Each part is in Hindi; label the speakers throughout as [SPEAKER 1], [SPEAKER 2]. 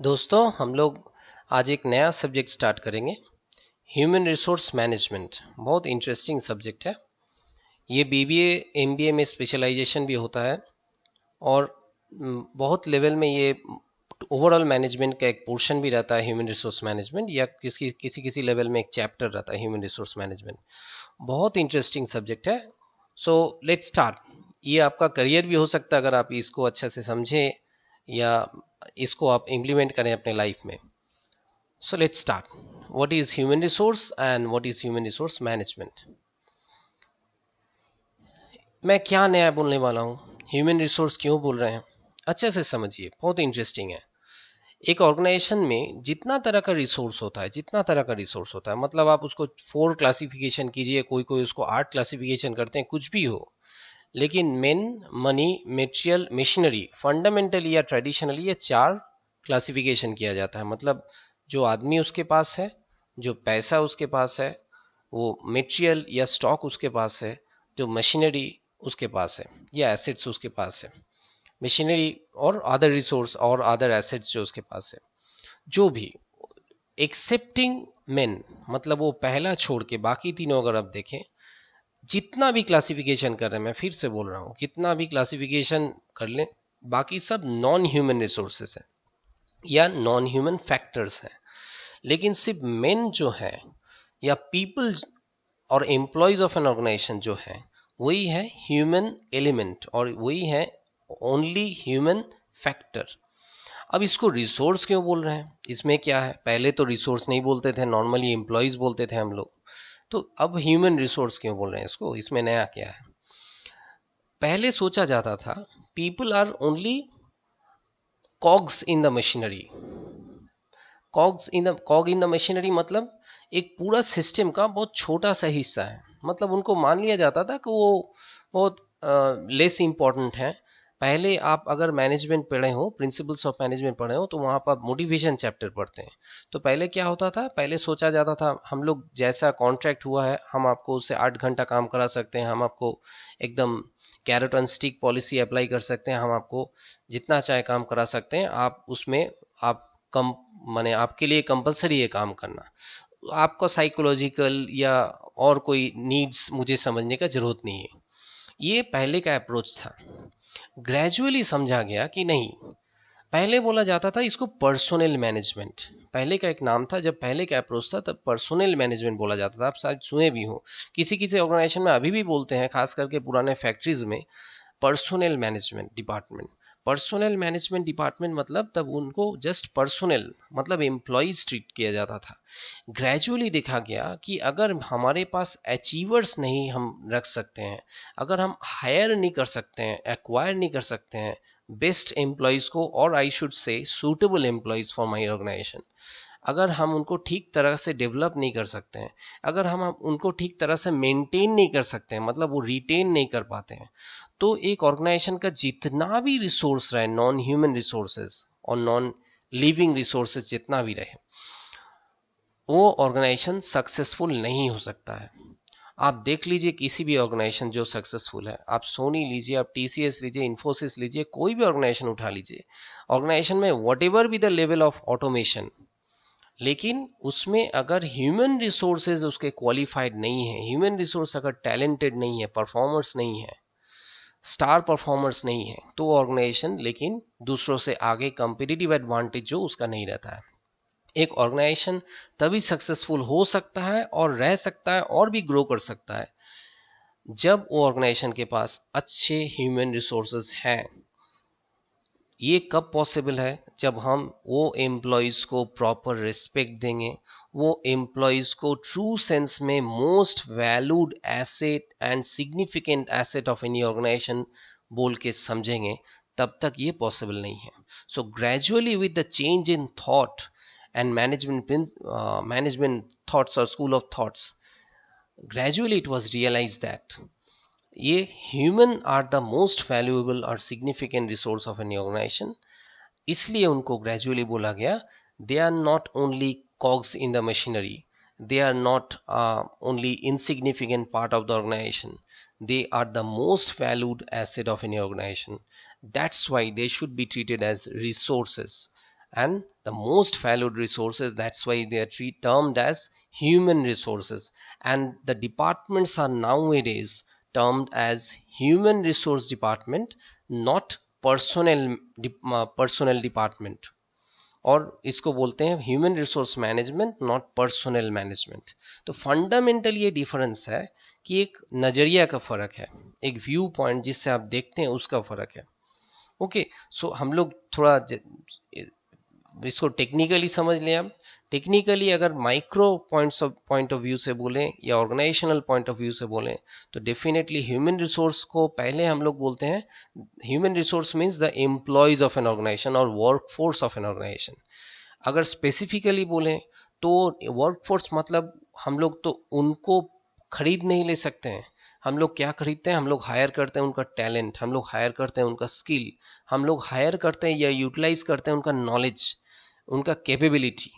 [SPEAKER 1] दोस्तों, हम लोग आज एक नया सब्जेक्ट स्टार्ट करेंगे। ह्यूमन रिसोर्स मैनेजमेंट बहुत इंटरेस्टिंग सब्जेक्ट है। ये बीबीए एमबीए में स्पेशलाइजेशन भी होता है और बहुत लेवल में ये ओवरऑल मैनेजमेंट का एक पोर्शन भी रहता है। ह्यूमन रिसोर्स मैनेजमेंट या किसी किसी किसी लेवल में एक चैप्टर रहता है ह्यूमन रिसोर्स मैनेजमेंट। बहुत इंटरेस्टिंग सब्जेक्ट है। So let's start. ये आपका करियर भी हो सकता है अगर आप इसको अच्छे से समझें या इसको आप इम्प्लीमेंट करें अपने लाइफ में। So let's start. What is human resource and what is human resource management? मैं क्या नया बोलने वाला हूँ, ह्यूमन रिसोर्स क्यों बोल रहे हैं, अच्छे से समझिए, बहुत इंटरेस्टिंग है। एक ऑर्गेनाइजेशन में जितना तरह का रिसोर्स होता है, मतलब आप उसको 4 क्लासिफिकेशन कीजिए, कोई कोई उसको 8 क्लासिफिकेशन करते हैं, कुछ भी हो, लेकिन main, money, material, machinery, fundamentally या ट्रेडिशनली ये 4 क्लासिफिकेशन किया जाता है। मतलब जो आदमी उसके पास है, जो पैसा उसके पास है, वो मटेरियल या स्टॉक उसके पास है, जो मशीनरी उसके पास है या एसेट्स उसके पास है, मशीनरी और अदर रिसोर्स और अदर एसेट्स जो उसके पास है, जो भी एक्सेप्टिंग मेन, मतलब वो पहला छोड़ के बाकी तीनों अगर आप देखें, जितना भी क्लासिफिकेशन कर रहे हैं, मैं फिर से बोल रहा हूँ, कितना भी क्लासिफिकेशन कर लें, बाकी सब नॉन ह्यूमन रिसोर्सेस हैं या नॉन ह्यूमन फैक्टर्स हैं। लेकिन सिर्फ मेन जो है या पीपल और एम्प्लॉयज ऑफ एन ऑर्गेनाइजेशन जो है, वही है ह्यूमन एलिमेंट और वही है ओनली ह्यूमन फैक्टर। अब इसको रिसोर्स क्यों बोल रहे हैं, इसमें क्या है? पहले तो रिसोर्स नहीं बोलते थे, नॉर्मली एम्प्लॉयज बोलते थे हम लोग। तो अब ह्यूमन रिसोर्स क्यों बोल रहे हैं इसको, इसमें नया क्या है? पहले सोचा जाता था people are only cogs in the machinery. Cog in the machinery मतलब एक पूरा सिस्टम का बहुत छोटा सा हिस्सा है। मतलब उनको मान लिया जाता था कि वो बहुत लेस इम्पोर्टेंट है। पहले आप अगर मैनेजमेंट पढ़े हो, प्रिंसिपल्स ऑफ मैनेजमेंट पढ़े हो, तो वहाँ पर आप मोटिवेशन चैप्टर पढ़ते हैं। तो पहले क्या होता था, पहले सोचा जाता था हम लोग जैसा कॉन्ट्रैक्ट हुआ है, हम आपको उससे 8 घंटा काम करा सकते हैं, हम आपको एकदम carrot and stick policy apply कर सकते हैं, हम आपको जितना चाहे काम करा सकते हैं, आप उसमें आप कम, माने आपके लिए कंपलसरी है काम करना, आपका साइकोलॉजिकल या और कोई नीड्स मुझे समझने का जरूरत नहीं है। ये पहले का अप्रोच था। ग्रेजुअली समझा गया कि नहीं, पहले बोला जाता था इसको पर्सोनल मैनेजमेंट, पहले का एक नाम था। जब पहले का अप्रोच था तब पर्सोनल मैनेजमेंट बोला जाता था। आप शायद सुने भी हो, किसी किसी ऑर्गेनाइजेशन में अभी भी बोलते हैं, खास करके पुराने फैक्ट्रीज में personnel management department. Personnel management department मतलब तब उनको जस्ट पर्सोनल मतलब एम्प्लॉयज ट्रीट किया जाता था। ग्रेजुअली देखा गया कि अगर हमारे पास अचीवर्स नहीं हम रख सकते हैं, अगर हम हायर नहीं कर सकते हैं, एक्वायर नहीं कर सकते हैं बेस्ट एम्प्लॉयज को, और I should say suitable employees for my organisation, अगर हम उनको ठीक तरह से डेवलप नहीं कर सकते हैं, अगर हम उनको ठीक तरह से मेंटेन नहीं कर सकते हैं, मतलब वो रिटेन नहीं कर पाते हैं, तो एक ऑर्गेनाइजेशन का जितना भी रिसोर्स रहे, नॉन ह्यूमन रिसोर्सेज और नॉन लिविंग रिसोर्सेज जितना भी रहे, वो ऑर्गेनाइजेशन सक्सेसफुल नहीं हो सकता है। आप देख लीजिए किसी भी ऑर्गेनाइजेशन जो सक्सेसफुल है, आप सोनी लीजिए, आप टीसीएस लीजिए, इन्फोसिस लीजिए, कोई भी ऑर्गेनाइजेशन उठा लीजिए, ऑर्गेनाइजेशन में what ever be the level of automation, लेकिन उसमें अगर ह्यूमन रिसोर्सेज उसके क्वालिफाइड नहीं है, ह्यूमन रिसोर्स अगर टैलेंटेड नहीं है, परफॉर्मर्स नहीं है, स्टार परफॉर्मर्स नहीं है, तो ऑर्गेनाइजेशन लेकिन दूसरों से आगे कंपिटिटिव एडवांटेज जो उसका नहीं रहता है। एक ऑर्गेनाइजेशन तभी सक्सेसफुल हो सकता है और रह सकता है और भी ग्रो कर सकता है जब वो ऑर्गेनाइजेशन के पास अच्छे ह्यूमन रिसोर्सेज हैं। ये कब पॉसिबल है? जब हम वो एम्प्लॉयज़ को प्रॉपर रिस्पेक्ट देंगे, वो एम्प्लॉयज़ को ट्रू सेंस में most valued asset and significant asset of any organisation बोल के समझेंगे, तब तक ये पॉसिबल नहीं है। So gradually with the change in thought and management thoughts और school of thoughts, gradually it was realized that ये human are the most valuable और significant resource of any organisation. इसलिए उनको ग्रेजुअली बोला गया, they are not only cogs in the machinery, they are not only insignificant part of the organisation, they are the most valued asset of any organization. That's why they should be treated as resources. and the most valued resources. That's why they are termed as human resources, and the departments are nowadays termed as human resource department, not personnel department, और इसको बोलते हैं human resource management not personal management. तो फंडामेंटल ये डिफरेंस है कि एक नज़रिया का फ़र्क है, एक व्यू पॉइंट जिससे आप देखते हैं उसका फ़र्क है। ओके, सो हम लोग थोड़ा इसको टेक्निकली समझ लें। हम टेक्निकली अगर माइक्रो पॉइंट ऑफ व्यू से बोलें या ऑर्गेनाइजेशनल पॉइंट ऑफ व्यू से बोलें तो डेफिनेटली ह्यूमन रिसोर्स को पहले हम लोग बोलते हैं, human resource means the employees of an organisation और work force of an organisation. अगर स्पेसिफिकली बोलें तो वर्क फोर्स मतलब हम लोग तो उनको खरीद नहीं ले सकते हैं। हम लोग क्या खरीदते हैं? हम लोग हायर करते हैं उनका टैलेंट, हम लोग हायर करते हैं उनका स्किल, हम लोग हायर करते हैं या यूटिलाइज करते हैं उनका नॉलेज, उनका कैपेबिलिटी।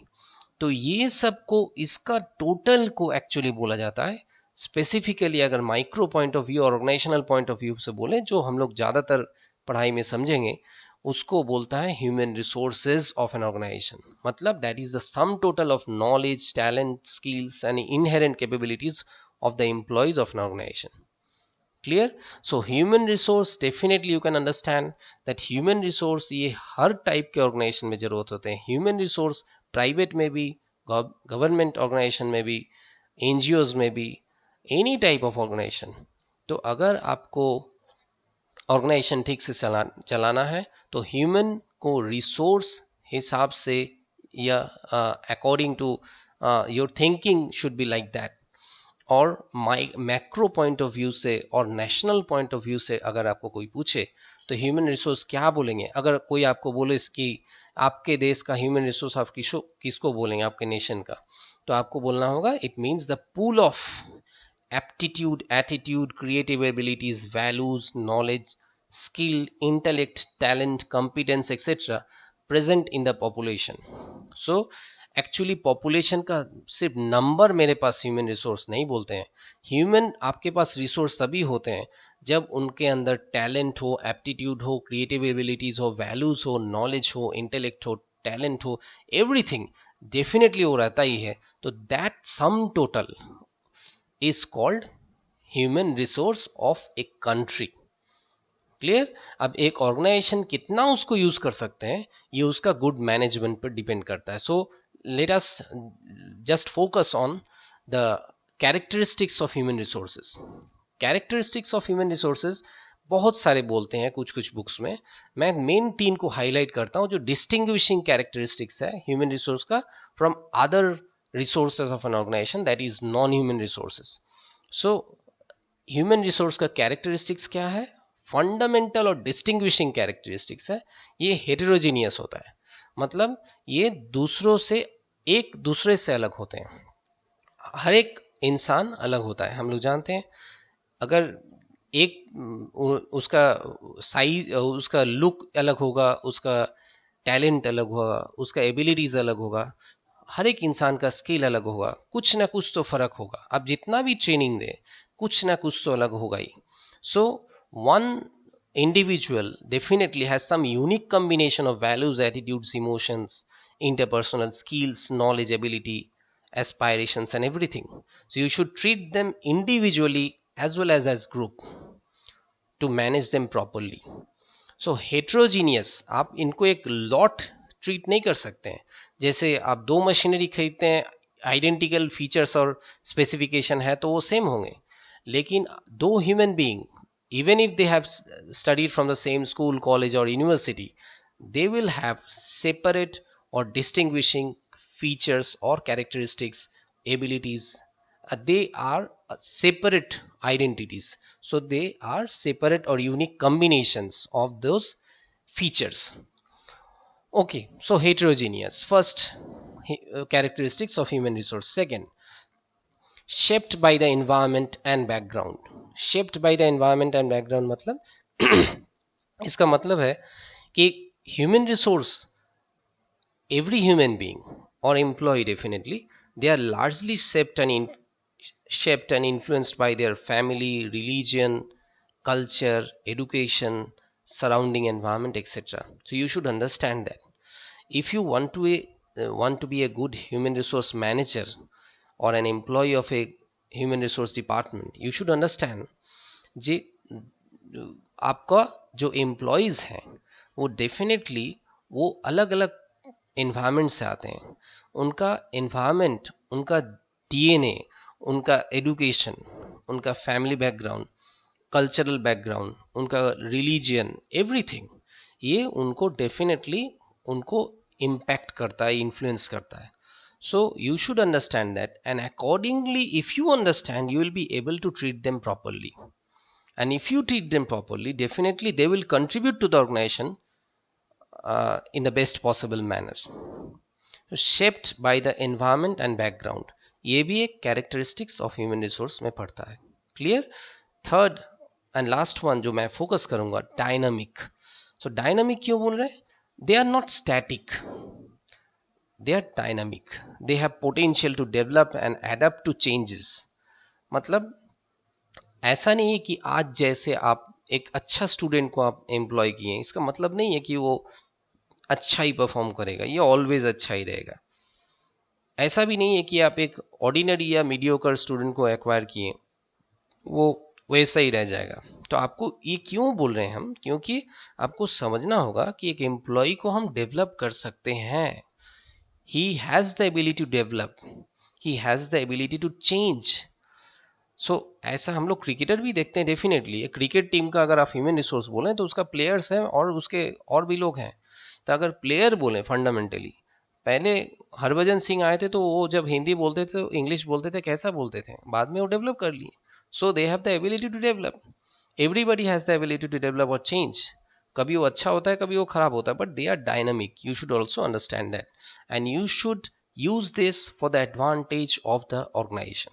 [SPEAKER 1] तो ये सब को, इसका टोटल को एक्चुअली बोला जाता है। स्पेसिफिकली अगर माइक्रो पॉइंट ऑफ व्यू और ऑर्गेनाइजेशनल पॉइंट ऑफ व्यू से बोलें, जो हम लोग ज़्यादातर पढ़ाई में समझेंगे, उसको बोलता है human resources of an organisation. मतलब that is the sum total of knowledge, talent, skills and inherent capabilities of the employees of an organization. Clear? So human resource, definitely you can understand that human resource ये हर टाइप के ऑर्गेनाइजेशन में जरूरत होते हैं। ह्यूमन रिसोर्स प्राइवेट में भी, गवर्नमेंट ऑर्गेनाइजेशन में भी, एनजीओज में भी, एनी टाइप ऑफ ऑर्गेनाइजेशन। तो अगर आपको ऑर्गेनाइजेशन ठीक से चलाना है तो ह्यूमन को रिसोर्स हिसाब से या according to your thinking should be like that. और मैक्रो पॉइंट ऑफ व्यू से और नेशनल पॉइंट ऑफ व्यू से अगर आपको कोई पूछे तो ह्यूमन रिसोर्स क्या बोलेंगे? अगर कोई आपको बोले कि आपके देश का ह्यूमन रिसोर्स आप किसको बोलेंगे, आपके नेशन का, तो आपको बोलना होगा it means the pool of aptitude, attitude, creative abilities, values, knowledge, skill, intellect, talent, competence etcetera present in the population. So actually population का सिर्फ नंबर मेरे पास ह्यूमन रिसोर्स नहीं बोलते हैं। ह्यूमन आपके पास रिसोर्स तभी होते हैं जब उनके अंदर टैलेंट हो, एप्टीट्यूड हो, क्रिएटिव एबिलिटीज हो, वैल्यूज हो, नॉलेज हो, इंटेलेक्ट हो, टैलेंट हो, एवरीथिंग डेफिनेटली वो रहता ही है। तो that sum total is called human resource of a country. Clear? अब एक ऑर्गेनाइजेशन कितना उसको यूज कर सकते हैं ये उसका गुड मैनेजमेंट पर डिपेंड करता है। सो let us just focus on the characteristics of human resources. Characteristics of human resources बहुत सारे बोलते हैं कुछ कुछ बुक्स में। मैं मेन 3 को हाईलाइट करता हूं जो डिस्टिंग्विशिंग कैरेक्टरिस्टिक्स है ह्यूमन रिसोर्स का from other resources of an organisation, that is non human resources. So human resource का कैरेक्टरिस्टिक्स क्या है? फंडामेंटल और डिस्टिंग्विशिंग कैरेक्टरिस्टिक्स है, ये हेटेरोजीनियस होता है। मतलब ये दूसरों से, एक दूसरे से अलग होते हैं। हर एक इंसान अलग होता है, हम लोग जानते हैं। अगर एक उसका साइज, उसका लुक अलग होगा, उसका टैलेंट अलग होगा, उसका एबिलिटीज अलग होगा, हर एक इंसान का स्किल अलग होगा, कुछ ना कुछ तो फर्क होगा। आप जितना भी ट्रेनिंग दे, कुछ ना कुछ तो अलग होगा ही। So one individual definitely has some unique combination of values, attitudes, emotions, interpersonal skills, knowledge, ability, aspirations and everything. So you should treat them individually as well as group to manage them properly. So heterogeneous, आप इनको एक लॉट ट्रीट नहीं कर सकते हैं। जैसे आप 2 मशीनरी खरीदते हैं, आइडेंटिकल फीचर्स और स्पेसिफिकेशन है तो वो सेम होंगे, लेकिन 2 human being, even if they have studied from the same school, college or university, they will have separate or distinguishing features or characteristics, abilities. They are separate identities, so they are separate or unique combinations of those features. Okay, so heterogeneous, first characteristics of human resource. Second, shaped by the environment and background. Shaped by the environment and background मतलब इसका मतलब है कि human resource, every human being or employee definitely, they are largely shaped and influenced by their family, religion, culture, education, surrounding environment, etc. So you should understand that. if you want to be a good human resource manager or an employee of a human resource department, you should understand जे आपका जो एम्प्लॉयज़ हैं वो डेफिनेटली वो अलग अलग इन्वायरमेंट से आते हैं. उनका इन्वायरमेंट, उनका डीएनए, उनका एजुकेशन, उनका फैमिली बैकग्राउंड, कल्चरल बैकग्राउंड, उनका रिलीजियन, एवरीथिंग, ये उनको डेफिनेटली उनको इम्पैक्ट करता है, इन्फ्लुएंस करता है. So you should understand that, and accordingly if you understand, you will be able to treat them properly, and if you treat them properly, definitely they will contribute to the organization in the best possible manner. So, shaped by the environment and background, ये भी एक characteristics of human resource में पड़ता है. Clear? Third and last one जो मैं focus करूँगा, dynamic. So dynamic क्यों बोल रहे हैं? They are not static. They are dynamic. They have potential to develop and adapt to changes. मतलब ऐसा नहीं है कि आज जैसे आप एक अच्छा स्टूडेंट को आप एम्प्लॉय किए हैं, इसका मतलब नहीं है कि वो अच्छा ही परफॉर्म करेगा, ये ऑलवेज अच्छा ही रहेगा. ऐसा भी नहीं है कि आप एक ऑर्डिनरी या मीडियोकर स्टूडेंट को एक्वायर किए वो वैसा ही रह जाएगा. तो आपको ये क्यों बोल रहे हैं हम? क्योंकि आपको समझना होगा कि एक एम्प्लॉय को हम डेवलप कर सकते हैं. He has the ability to develop. He has the ability to change. So ऐसा हम लोग क्रिकेटर भी देखते हैं. डेफिनेटली एक क्रिकेट टीम का अगर आप ह्यूमन रिसोर्स बोलें तो उसका प्लेयर्स हैं और उसके और भी लोग हैं. तो अगर प्लेयर बोलें फंडामेंटली, पहले हरभजन सिंह आए थे तो वो जब हिंदी बोलते थे, इंग्लिश बोलते थे, कैसा बोलते थे, बाद में वो डेवलप कर लिए. So they have the ability to develop. Everybody has the ability to develop और चेंज. कभी वो अच्छा होता है, कभी वो खराब होता है, but they are dynamic. You should also understand that and you should use this for the advantage of the organization.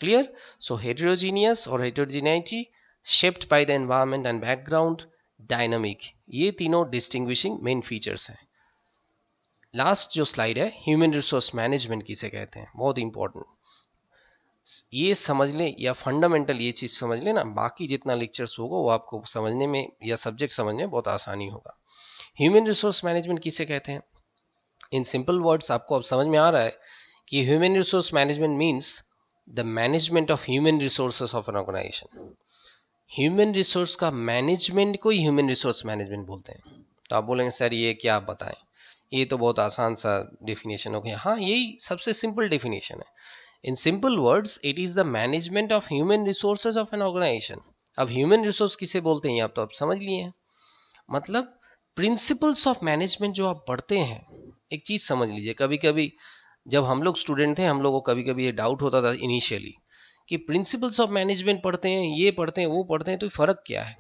[SPEAKER 1] Clear? So heterogeneous or heterogeneity, shaped by the environment and background, dynamic, ये तीनों distinguishing main features हैं. लास्ट जो स्लाइड है, ह्यूमन रिसोर्स मैनेजमेंट किसे कहते हैं, बहुत इंपॉर्टेंट. ये समझ लें या फंडामेंटल ये चीज़ समझ लें ना, बाकी जितना लेक्चर्स होगा वो आपको समझने में या सब्जेक्ट समझने में बहुत आसानी होगा. ह्यूमन रिसोर्स मैनेजमेंट किसे कहते हैं? इन सिंपल वर्ड्स आपको अब समझ में आ रहा है कि human resource management means the management of human resources of an organisation. Human resource का मैनेजमेंट को ही ह्यूमन रिसोर्स मैनेजमेंट बोलते हैं. तो आप बोलेंगे सर ये क्या आप बताएं, ये तो बहुत आसान सा डेफिनेशन हो गया. हाँ, यही सबसे सिंपल डेफिनेशन है. In simple words it is the management of human resources of an organisation. अब ह्यूमन रिसोर्स किसे बोलते हैं आप तो अब समझ लिए हैं. मतलब प्रिंसिपल्स ऑफ मैनेजमेंट जो आप पढ़ते हैं, एक चीज़ समझ लीजिए, कभी कभी जब हम लोग स्टूडेंट थे, हम लोगों को कभी कभी ये डाउट होता था इनिशियली कि प्रिंसिपल्स ऑफ मैनेजमेंट पढ़ते हैं, ये पढ़ते हैं, वो पढ़ते हैं, तो फ़र्क क्या है.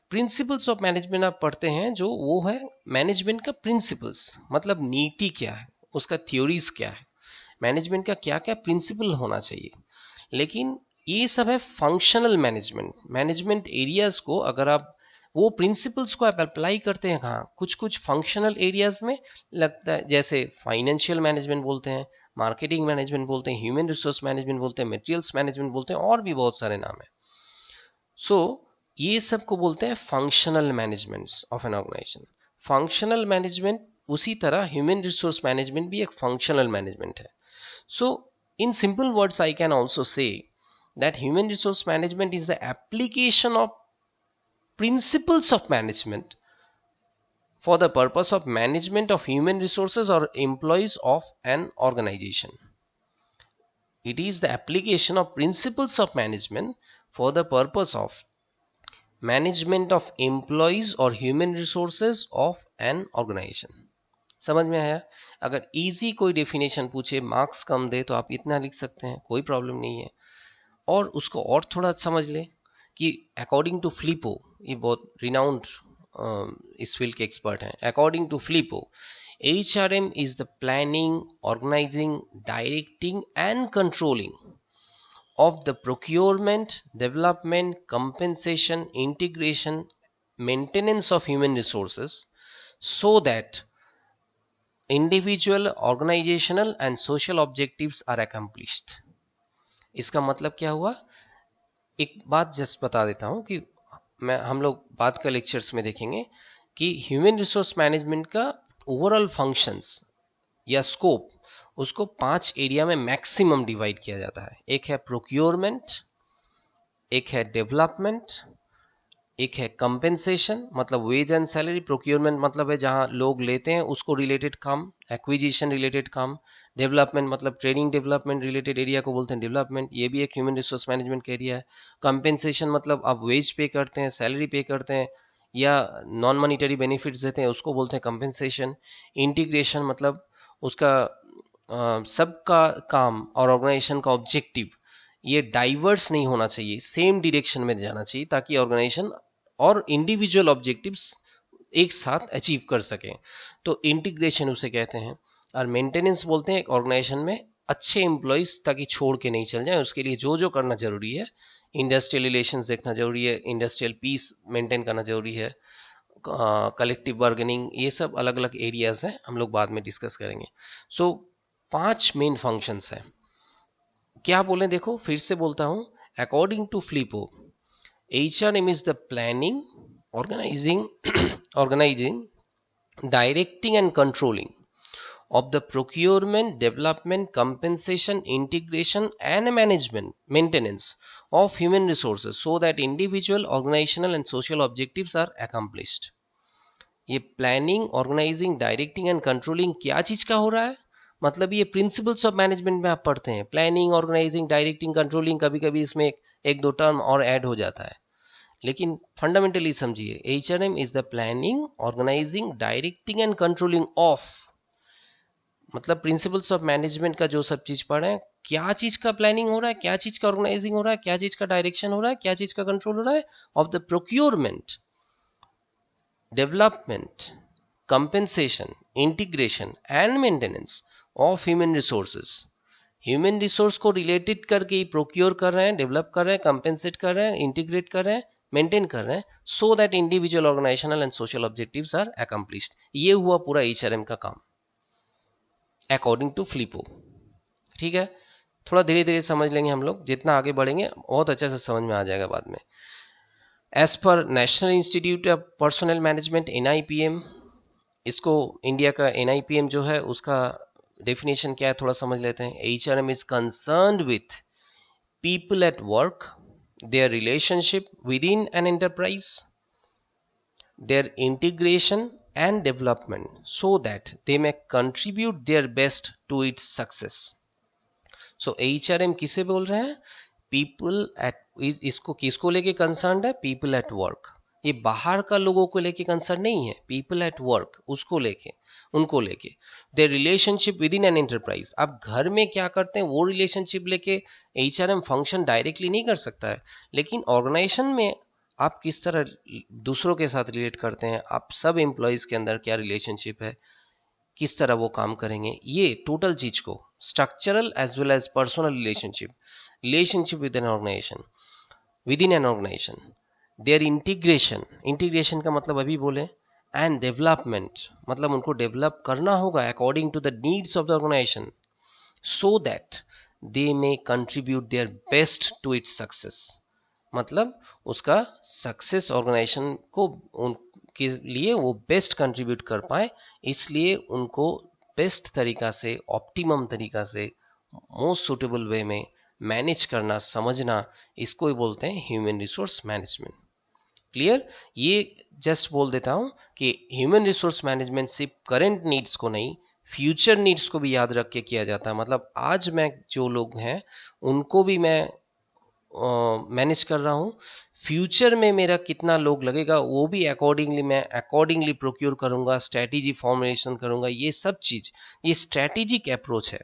[SPEAKER 1] प्रिंसिपल्स ऑफ मैनेजमेंट आप पढ़ते हैं जो वो है मैनेजमेंट का प्रिंसिपल्स, मतलब नीति क्या है, उसका थ्योरीज क्या है, मैनेजमेंट का क्या क्या प्रिंसिपल होना चाहिए. लेकिन ये सब है फंक्शनल मैनेजमेंट. मैनेजमेंट एरियाज को अगर आप वो प्रिंसिपल्स को आप अप्लाई करते हैं कहाँ, कुछ कुछ फंक्शनल एरियाज में लगता है, जैसे फाइनेंशियल मैनेजमेंट बोलते हैं, मार्केटिंग मैनेजमेंट बोलते हैं, ह्यूमन रिसोर्स मैनेजमेंट बोलते हैं, मटेरियल्स मैनेजमेंट बोलते हैं, और भी बहुत सारे नाम हैं. सो ये सब को बोलते हैं functional managements of an organisation. Functional management उसी तरह ह्यूमन रिसोर्स मैनेजमेंट भी एक फंक्शनल मैनेजमेंट है. So in simple words I can also say that human resource management is the application of principles of management for the purpose of management of human resources or employees of an organization. It is the application of principles of management for the purpose of management of employees or human resources of an organization. समझ में आया? अगर इजी कोई डेफिनेशन पूछे, मार्क्स कम दे, तो आप इतना लिख सकते हैं, कोई प्रॉब्लम नहीं है. और उसको और थोड़ा समझ ले कि अकॉर्डिंग टू फ्लिपो, ये बहुत रिनाउंड इस फील्ड के एक्सपर्ट हैं, according to Flippo HRM is the planning, organising, directing and controlling of the procurement, development, compensation, integration, maintenance of human resources so that individual, organisational and social objectives are accomplished. इसका मतलब क्या हुआ? एक बात जस्ट बता देता हूँ कि हम लोग बाद का लेक्चर्स में देखेंगे कि ह्यूमन रिसोर्स मैनेजमेंट का ओवरऑल फंक्शंस या स्कोप, उसको 5 एरिया में मैक्सिमम डिवाइड किया जाता है। एक है प्रोक्योरमेंट, एक है डेवलपमेंट, एक है कंपेंसेशन मतलब वेज एंड सैलरी, प्रोक्योरमेंट मतलब है जहां लोग लेते हैं उसको रिलेटेड काम, एक्विजिशन रिलेटेड काम, डेवलपमेंट मतलब ट्रेनिंग डेवलपमेंट रिलेटेड एरिया को बोलते हैं डेवलपमेंट, ये भी एक ह्यूमन रिसोर्स मैनेजमेंट का एरिया है। कंपेंसेशन मतलब आप वेज पे करते हैं, सैलरी पे करते हैं या नॉन मॉनिटरी बेनिफिट्स देते हैं, उसको बोलते हैं कंपेंसेशन। इंटीग्रेशन मतलब उसका सबका काम और ऑर्गेनाइजेशन का ऑब्जेक्टिव ये डाइवर्स नहीं होना चाहिए, सेम डायरेक्शन में जाना चाहिए ताकि ऑर्गेनाइजेशन और इंडिविजुअल ऑब्जेक्टिव्स एक साथ अचीव कर सकें, तो इंटीग्रेशन उसे कहते हैं। और मेंटेनेंस बोलते हैं एक ऑर्गेनाइजेशन में अच्छे एम्प्लॉयज ताकि छोड़ के नहीं चल जाए, उसके लिए जो जो करना जरूरी है, इंडस्ट्रियल रिलेशंस देखना जरूरी है, इंडस्ट्रियल पीस मेंटेन करना जरूरी है, कलेक्टिव बार्गेनिंग, ये सब अलग अलग एरियाज हैं, हम लोग बाद में डिस्कस करेंगे। सो 5 मेन फंक्शंस हैं। क्या बोले देखो, फिर से बोलता हूं, according to Flippo, HRM is the planning, organizing, directing and controlling of the procurement, development, compensation, integration and maintenance of human resources so that individual, organizational and social objectives are accomplished. ये planning, organising, directing and controlling क्या चीज का हो रहा है, मतलब ये प्रिंसिपल्स ऑफ मैनेजमेंट में आप पढ़ते हैं, प्लानिंग, ऑर्गेनाइजिंग, डायरेक्टिंग, कंट्रोलिंग, कभी कभी इसमें एक दो टर्म और ऐड हो जाता है, लेकिन फंडामेंटली समझिए, HRM is the planning, organising, directing and controlling of, मतलब प्रिंसिपल्स ऑफ मैनेजमेंट का जो सब चीज पढ़ रहे हैं, क्या चीज का प्लानिंग हो रहा है, क्या चीज का ऑर्गेनाइजिंग हो रहा है, क्या चीज का डायरेक्शन हो रहा है, क्या चीज का कंट्रोल हो रहा है, of the procurement, development, compensation, integration and maintenance of human resources. Human resource को रिलेटेड करके ही प्रोक्योर कर रहे हैं, डेवलप कर रहे हैं, कंपेंसेट कर रहे हैं, इंटीग्रेट कर रहे हैं, मेंटेन कर रहे हैं, so that individual, organisational and social objectives are accomplished. ये हुआ पूरा HRM का काम अकॉर्डिंग टू फ्लिपो। ठीक है, थोड़ा धीरे धीरे समझ लेंगे हम लोग, जितना आगे बढ़ेंगे बहुत अच्छे से समझ में आ जाएगा बाद में। As per National Institute of Personnel Management NIPM, इसको इंडिया का NIPM जो है उसका डेफिनेशन क्या है थोड़ा समझ लेते हैं। HRM is concerned with people at work, their relationship within an enterprise, their integration and development so that they may contribute their best to its success. So HRM किसे बोल रहे हैं, people at, इसको किसको लेके कंसर्न है, people at work, ये बाहर का लोगों को लेके कंसर्न नहीं है, people at work उसको लेके, उनको लेके, their relationship with in an enterprise, आप घर में क्या करते हैं वो रिलेशनशिप लेके HRM फंक्शन डायरेक्टली नहीं कर सकता है, लेकिन ऑर्गेनाइजेशन में आप किस तरह दूसरों के साथ रिलेट करते हैं, आप सब एम्प्लॉयज के अंदर क्या रिलेशनशिप है, किस तरह वो काम करेंगे, ये टोटल चीज को structural as well as personal relationship with an organisation, within an organisation, their integration का मतलब अभी बोले, एंड डेवलपमेंट मतलब उनको डेवलप करना होगा according to the needs of the organisation, so that they may contribute their best to its success, मतलब उसका सक्सेस ऑर्गेनाइजेशन को उनके लिए वो बेस्ट कंट्रीब्यूट कर पाए, इसलिए उनको बेस्ट तरीका से, ऑप्टिमम तरीका से, मोस्ट सुटेबल वे में मैनेज करना, समझना, इसको ही बोलते हैं ह्यूमन रिसोर्स मैनेजमेंट। क्लियर, ये जस्ट बोल देता हूं कि ह्यूमन रिसोर्स मैनेजमेंट सिर्फ करंट नीड्स को नहीं, फ्यूचर नीड्स को भी याद रख के किया जाता है, मतलब आज मैं जो लोग हैं उनको भी मैं मैनेज कर रहा हूं, फ्यूचर में मेरा कितना लोग लगेगा वो भी मैं अकॉर्डिंगली प्रोक्योर करूंगा, स्ट्रेटेजी फॉर्मुलेशन करूंगा, ये सब चीज, ये स्ट्रेटेजिक अप्रोच है।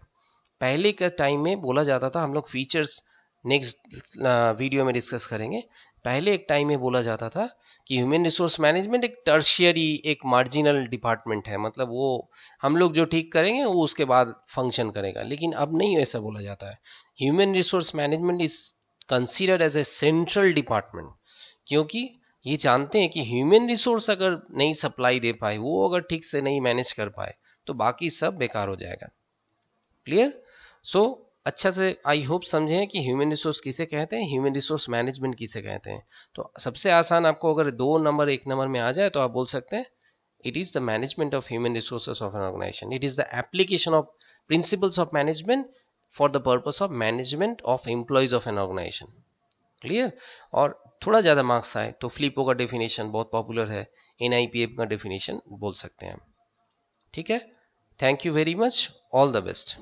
[SPEAKER 1] पहले के टाइम में बोला जाता था, हम लोग फीचर्स नेक्स्ट वीडियो में डिस्कस करेंगे, पहले एक टाइम में बोला जाता था कि ह्यूमन रिसोर्स मैनेजमेंट एक टर्शियरी, एक मार्जिनल डिपार्टमेंट है, मतलब वो हम लोग जो ठीक करेंगे वो उसके बाद फंक्शन करेगा, लेकिन अब नहीं ऐसा बोला जाता है। Human resource management is considered as a central department, क्योंकि ये जानते हैं कि ह्यूमन रिसोर्स अगर नहीं सप्लाई दे पाए, वो अगर ठीक से नहीं मैनेज कर पाए, तो बाकी सब बेकार हो जाएगा। क्लियर, सो अच्छा से आई होप समझें कि ह्यूमन रिसोर्स किसे कहते हैं, ह्यूमन रिसोर्स मैनेजमेंट किसे कहते हैं। तो सबसे आसान, आपको अगर 2 नंबर 1 नंबर में आ जाए तो आप बोल सकते हैं It is the management of human resources of an organization. It is the application of principles of management for the purpose of management of employees of an organization. Clear? और थोड़ा ज़्यादा मार्क्स आए तो फ्लिपो का डेफिनेशन बहुत पॉपुलर है, NIPF का डेफिनेशन बोल सकते हैं हम. ठीक है? Thank you very much. All the best.